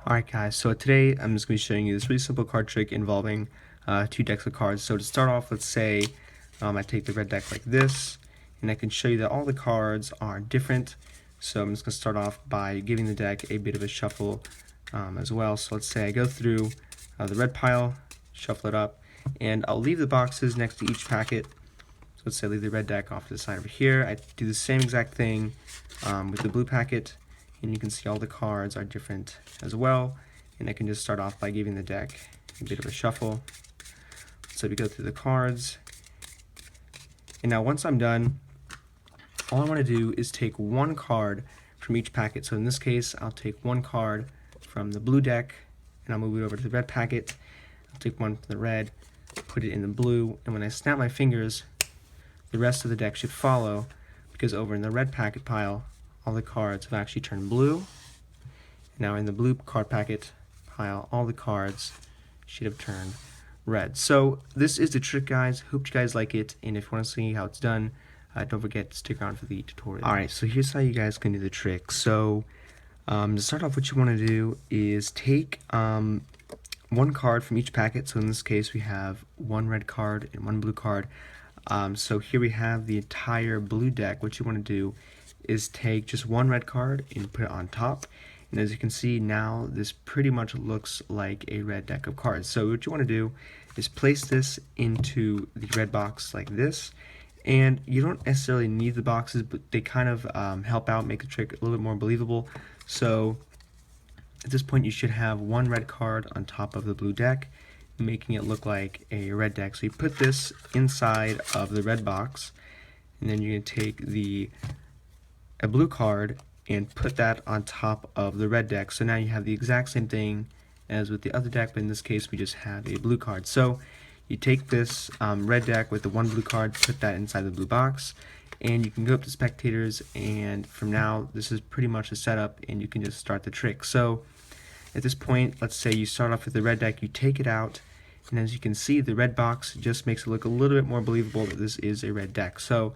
Alright guys, so today I'm just going to be showing you this really simple card trick involving two decks of cards. So to start off, let's say I take the red deck like this, and I can show you that all the cards are different. So I'm just going to start off by giving the deck a bit of a shuffle as well. So let's say I go through the red pile, shuffle it up, and I'll leave the boxes next to each packet. So let's say I leave the red deck off to the side over here. I do the same exact thing with the blue packet. And you can see all the cards are different as well, and I can just start off by giving the deck a bit of a shuffle. So we go through the cards, and now once I'm done, all I want to do is take one card from each packet. So in this case, I'll take one card from the blue deck, and I'll move it over to the red packet. I'll take one from the red, put it in the blue, and when I snap my fingers, the rest of the deck should follow, because over in the red packet pile, all the cards have actually turned blue. Now in the blue card packet pile, all the cards should have turned red. So this is the trick, guys. Hope you guys like it, and if you want to see how it's done, don't forget to stick around for the tutorial. Alright, so here's how you guys can do the trick. So to start off, what you want to do is take one card from each packet. So in this case, we have one red card and one blue card. So here we have the entire blue deck. What you want to do is take just one red card and put it on top, and as you can see now, this pretty much looks like a red deck of cards. So what you want to do is place this into the red box like this, and you don't necessarily need the boxes, but they kind of help out, make the trick a little bit more believable. So at this point, you should have one red card on top of the blue deck, making it look like a red deck. So you put this inside of the red box, and then you're going to take a blue card and put that on top of the red deck. So now you have the exact same thing as with the other deck, but in this case we just have a blue card. So you take this red deck with the one blue card, put that inside the blue box, and you can go up to spectators, and from now this is pretty much the setup, and you can just start the trick. So at this point, let's say you start off with the red deck, you take it out, and as you can see, the red box just makes it look a little bit more believable that this is a red deck. So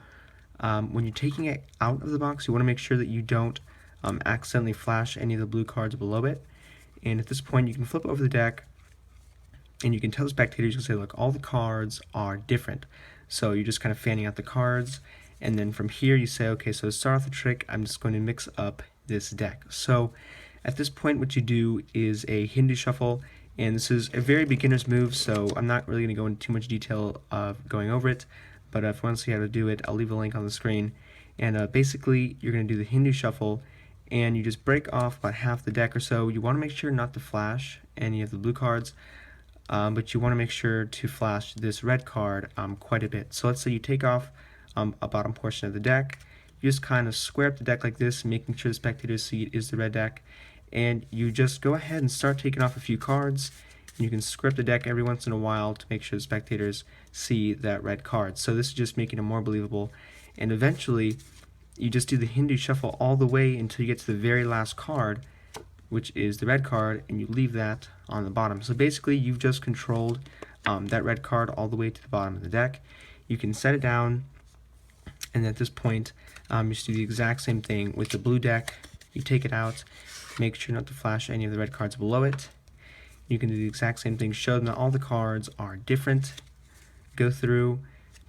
when you're taking it out of the box, you want to make sure that you don't accidentally flash any of the blue cards below it. And at this point, you can flip over the deck, and you can tell the spectators, you can say, look, all the cards are different. So you're just kind of fanning out the cards, and then from here you say, okay, so to start off the trick, I'm just going to mix up this deck. So at this point, what you do is a Hindu shuffle, and this is a very beginner's move, so I'm not really going to go into too much detail of going over it. But if you want to see how to do it, I'll leave a link on the screen. And basically, you're going to do the Hindu shuffle, and you just break off about half the deck or so. You want to make sure not to flash any of the blue cards, but you want to make sure to flash this red card quite a bit. So let's say you take off a bottom portion of the deck. You just kind of square up the deck like this, making sure the spectators see it is the red deck. And you just go ahead and start taking off a few cards. You can script the deck every once in a while to make sure the spectators see that red card. So this is just making it more believable. And eventually, you just do the Hindu shuffle all the way until you get to the very last card, which is the red card, and you leave that on the bottom. So basically, you've just controlled that red card all the way to the bottom of the deck. You can set it down, and at this point, you just do the exact same thing with the blue deck. You take it out, make sure not to flash any of the red cards below it. You can do the exact same thing, show them that all the cards are different. Go through,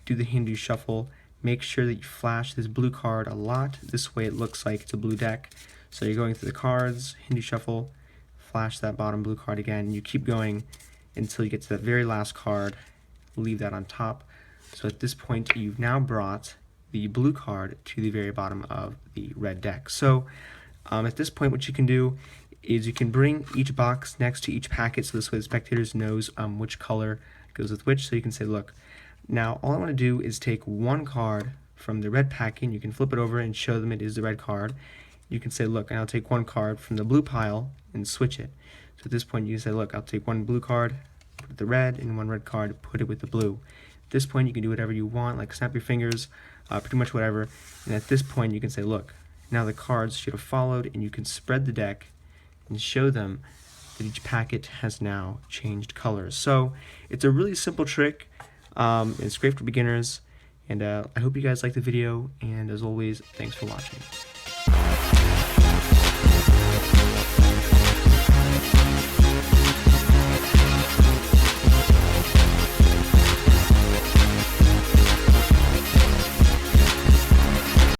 do the Hindu shuffle, make sure that you flash this blue card a lot. This way it looks like it's a blue deck. So you're going through the cards, Hindu shuffle, flash that bottom blue card again, and you keep going until you get to that very last card, leave that on top. So at this point, you've now brought the blue card to the very bottom of the red deck. So at this point, what you can do is you can bring each box next to each packet, so this way the spectators knows which color goes with which. So you can say, look, now all I want to do is take one card from the red packet, and you can flip it over and show them it is the red card. You can say, look, and I'll take one card from the blue pile and switch it. So at this point, you can say, look, I'll take one blue card, put it with the red, and one red card, put it with the blue. At this point, you can do whatever you want, like snap your fingers, pretty much whatever. And at this point, you can say, look, now the cards should have followed, and you can spread the deck and show them that each packet has now changed colors. So it's a really simple trick. It's great for beginners, and I hope you guys like the video, and as always, thanks for watching.